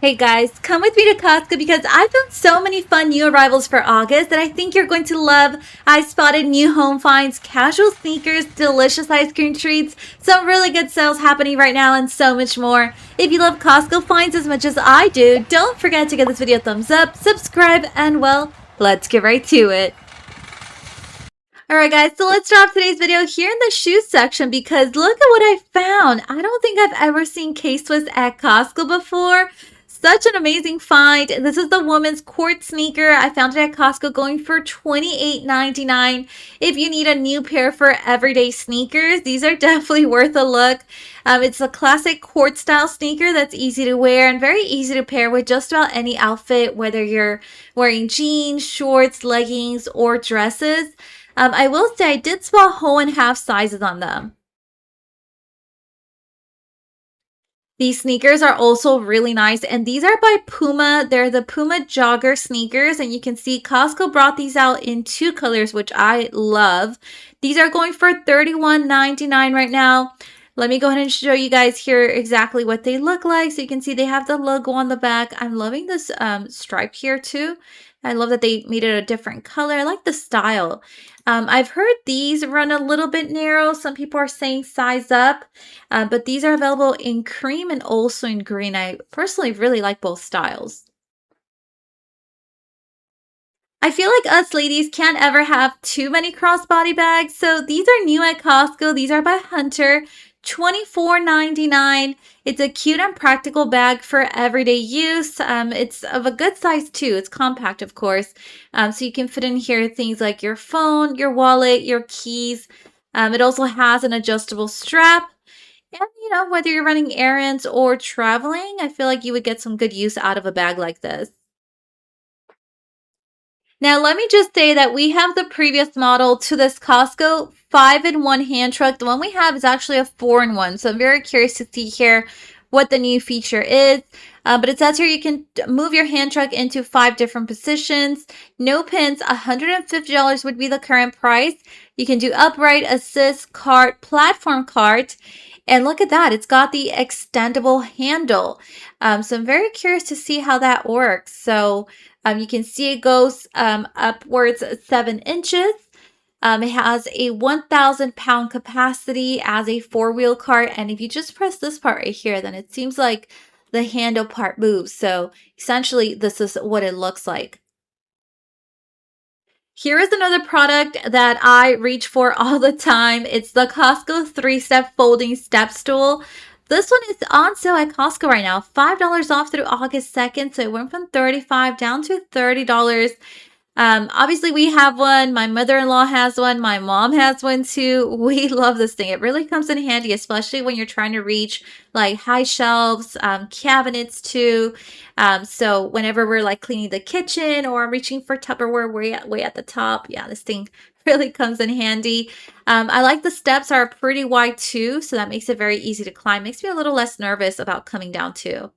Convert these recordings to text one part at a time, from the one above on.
Hey guys, come with me to Costco because I found so many fun new arrivals for August that I think you're going to love. I spotted new home finds, casual sneakers, delicious ice cream treats, some really good sales happening right now, and so much more. If you love Costco finds as much as I do, don't forget to give this video a thumbs up, subscribe, and well, let's get right to it. Alright guys, so let's drop today's video here in the shoe section because look at what I found. I don't think I've ever seen K-Swiss at Costco before. Such an amazing find. This is the woman's court sneaker. I found it at Costco going for $28.99. If you need a new pair for everyday sneakers, these are definitely worth a look. It's a classic court style sneaker that's easy to wear and very easy to pair with just about any outfit, whether you're wearing jeans, shorts, leggings, or dresses. I will say I did spot whole and half sizes on them. These sneakers are also really nice, and these are by Puma. They're the Puma Jogger sneakers, and you can see Costco brought these out in two colors, which I love. These are going for $31.99 right now. Let me go ahead and show you guys here exactly what they look like. So you can see they have the logo on the back. I'm loving this stripe here too. I love that they made it a different color. I like the style. I've heard these run a little bit narrow. Some people are saying size up, but these are available in cream and also in green. I personally really like both styles. I feel like us ladies can't ever have too many crossbody bags, so these are new at Costco. These are by Hunter. $24.99. It's a cute and practical bag for everyday use. It's of a good size too. It's compact, of course. So you can fit in here things like your phone, your wallet, your keys. It also has an adjustable strap. And, whether you're running errands or traveling, I feel like you would get some good use out of a bag like this. Now, let me just say that we have the previous model to this Costco 5-in-1 hand truck. The one we have is actually a 4-in-1. So I'm very curious to see here what the new feature is. But it says here you can move your hand truck into 5 different positions. No pins, $150 would be the current price. You can do upright, assist, cart, platform cart. And look at that, it's got the extendable handle. So I'm very curious to see how that works. So you can see it goes upwards 7 inches. It has a 1,000-pound capacity as a 4-wheel cart. And if you just press this part right here, then it seems like the handle part moves. So essentially, this is what it looks like. Here is another product that I reach for all the time. It's the Costco 3-step folding step stool. This one is on sale at Costco right now. $5 off through August 2nd. So it went from $35 down to $30. Obviously we have one. My mother-in-law has one. My mom has one too. We love this thing. It really comes in handy, especially when you're trying to reach like high shelves, cabinets too. So whenever we're like cleaning the kitchen or reaching for Tupperware way at the top, yeah, this thing really comes in handy. I like the steps are pretty wide too, so that makes it very easy to climb. Makes me a little less nervous about coming down too.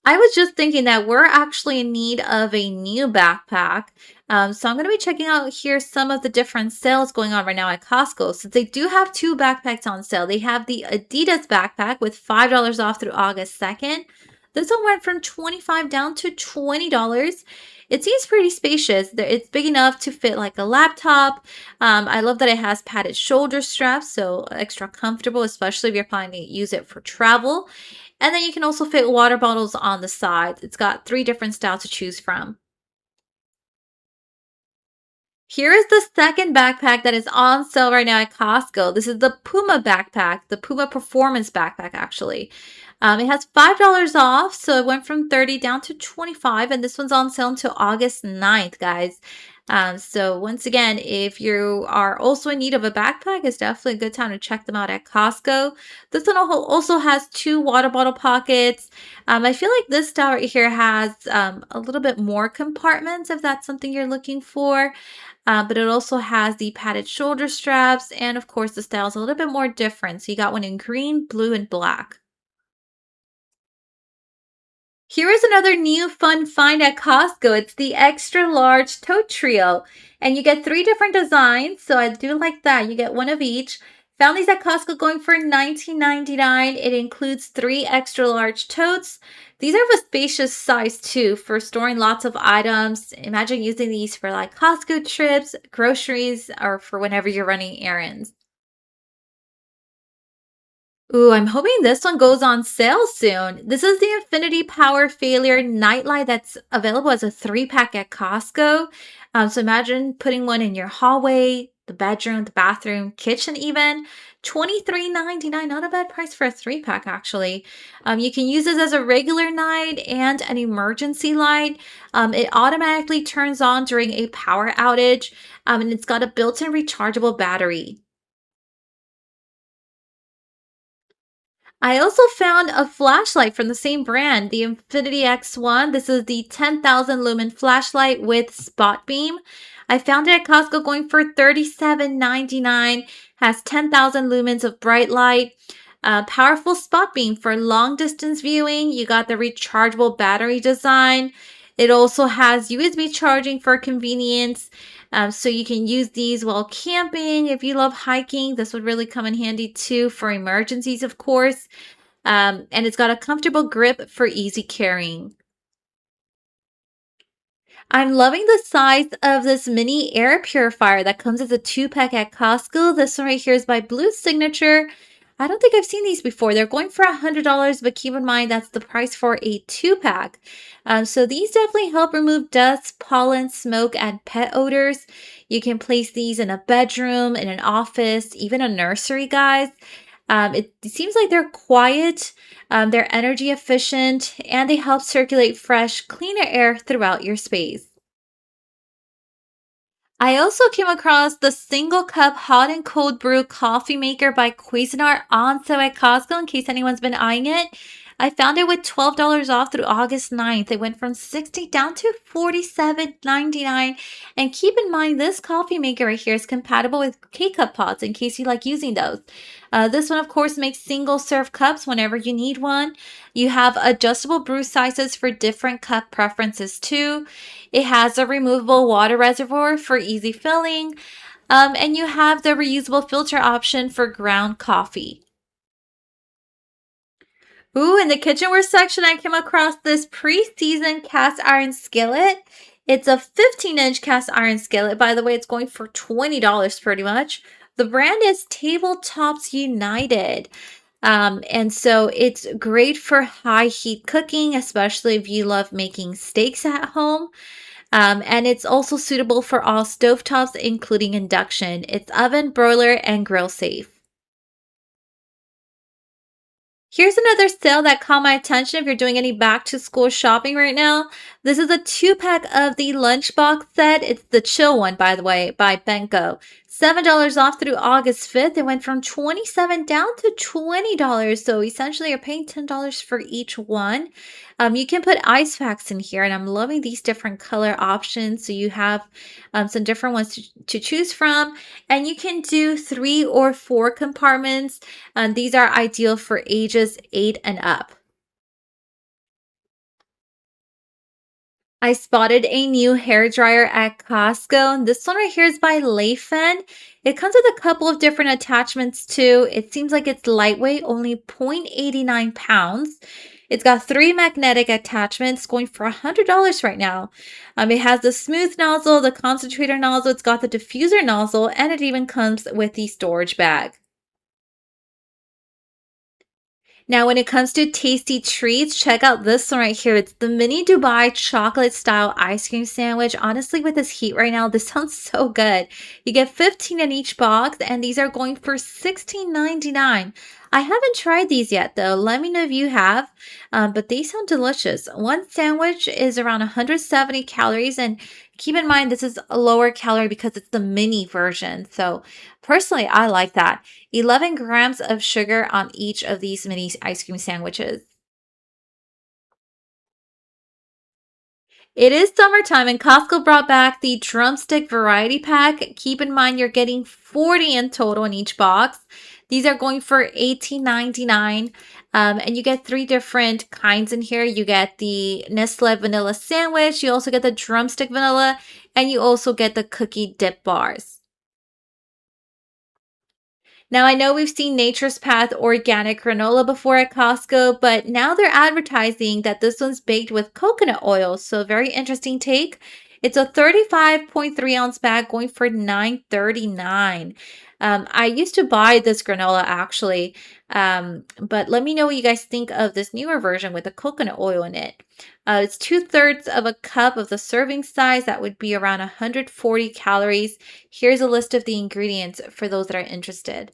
I was just thinking that we're actually in need of a new backpack. So I'm going to be checking out here some of the different sales going on right now at Costco. Since they do have 2 backpacks on sale. They have the Adidas backpack with $5 off through August 2nd. This one went from $25 down to $20. It seems pretty spacious. It's big enough to fit like a laptop. I love that it has padded shoulder straps, so extra comfortable, especially if you're planning to use it for travel. And then you can also fit water bottles on the sides. It's got 3 different styles to choose from. Here is the second backpack that is on sale right now at Costco. This is the Puma backpack, the Puma Performance backpack, actually. It has $5 off, so it went from 30 down to 25, and this one's on sale until August 9th, guys. So once again, if you are also in need of a backpack, it's definitely a good time to check them out at Costco. This one also has 2 water bottle pockets. I feel like this style right here has a little bit more compartments if that's something you're looking for. But it also has the padded shoulder straps, and of course the style is a little bit more different. So you got one in green, blue, and black. Here is another new fun find at Costco. It's the extra large tote trio. And you get 3 different designs. So I do like that. You get one of each. Found these at Costco going for $19.99. It includes 3 extra large totes. These are of a spacious size too for storing lots of items. Imagine using these for like Costco trips, groceries, or for whenever you're running errands. Ooh, I'm hoping this one goes on sale soon. This is the Infinity Power Failure Nightlight that's available as a 3 pack at Costco. So imagine putting one in your hallway, the bedroom, the bathroom, kitchen, even. 23.99, not a bad price for a 3 pack, actually. You can use this as a regular night and an emergency light. It automatically turns on during a power outage, and it's got a built in rechargeable battery. I also found a flashlight from the same brand, the Infinity X1. This is the 10,000 lumen flashlight with spot beam. I found it at Costco going for $37.99. Has 10,000 lumens of bright light. Powerful spot beam for long distance viewing. You got the rechargeable battery design. It also has USB charging for convenience. So you can use these while camping. If you love hiking, this would really come in handy too for emergencies, of course. And it's got a comfortable grip for easy carrying. I'm loving the size of this mini air purifier that comes as a 2 pack at Costco. This one right here is by Blue Signature. I don't think I've seen these before. They're going for $100, but keep in mind that's the price for a 2 pack. So these definitely help remove dust, pollen, smoke, and pet odors. You can place these in a bedroom, in an office, even a nursery, guys. It seems like they're quiet, they're energy efficient, and they help circulate fresh, cleaner air throughout your space. I also came across the single cup hot and cold brew coffee maker by Cuisinart on sale at Costco in case anyone's been eyeing it. I found it with $12 off through August 9th. It went from 60 down to 47.99. And keep in mind, this coffee maker right here is compatible with K-cup pots in case you like using those. This one, of course, makes single serve cups whenever you need one. You have adjustable brew sizes for different cup preferences too. It has a removable water reservoir for easy filling, and you have the reusable filter option for ground coffee. Ooh, in the kitchenware section, I came across this pre-seasoned cast iron skillet. It's a 15-inch cast iron skillet. By the way, it's going for $20 pretty much. The brand is Tabletops United. And so it's great for high heat cooking, especially if you love making steaks at home. And it's also suitable for all stovetops, including induction. It's oven, broiler, and grill safe. Here's another sale that caught my attention if you're doing any back to school shopping right now. This is a 2 pack of the lunchbox set. It's the chill one, by the way, by Benko. $7 off through August 5th. It went from 27 down to $20. So essentially you're paying $10 for each one. You can put ice packs in here, and I'm loving these different color options. So you have some different ones to choose from, and you can do 3 or 4 compartments. These are ideal for ages 8 and up. I spotted a new hair dryer at Costco. And this one right here is by Layfen. It comes with a couple of different attachments too. It seems like it's lightweight, only 0.89 pounds. It's got 3 magnetic attachments going for $100 right now. It has the smooth nozzle, the concentrator nozzle, it's got the diffuser nozzle, and it even comes with the storage bag. Now, when it comes to tasty treats, check out this one right here. It's the mini Dubai chocolate style ice cream sandwich. Honestly, with this heat right now, this sounds so good. You get 15 in each box, and these are going for $16.99. I haven't tried these yet, though. Let me know if you have, but they sound delicious. One sandwich is around 170 calories, and keep in mind, this is a lower calorie because it's the mini version. So, personally, I like that. 11 grams of sugar on each of these mini ice cream sandwiches. It is summertime and Costco brought back the drumstick variety pack. Keep in mind you're getting 40 in total in each box. These are going for $18.99. And you get 3 different kinds in here. You get the Nestle vanilla sandwich, you also get the drumstick vanilla, and you also get the cookie dip bars. Now, I know we've seen Nature's Path organic granola before at Costco, but now they're advertising that this one's baked with coconut oil. So, very interesting take. It's a 35.3 ounce bag going for $9.39. I used to buy this granola actually, but let me know what you guys think of this newer version with the coconut oil in it. It's 2/3 of a cup of the serving size. That would be around 140 calories. Here's a list of the ingredients for those that are interested.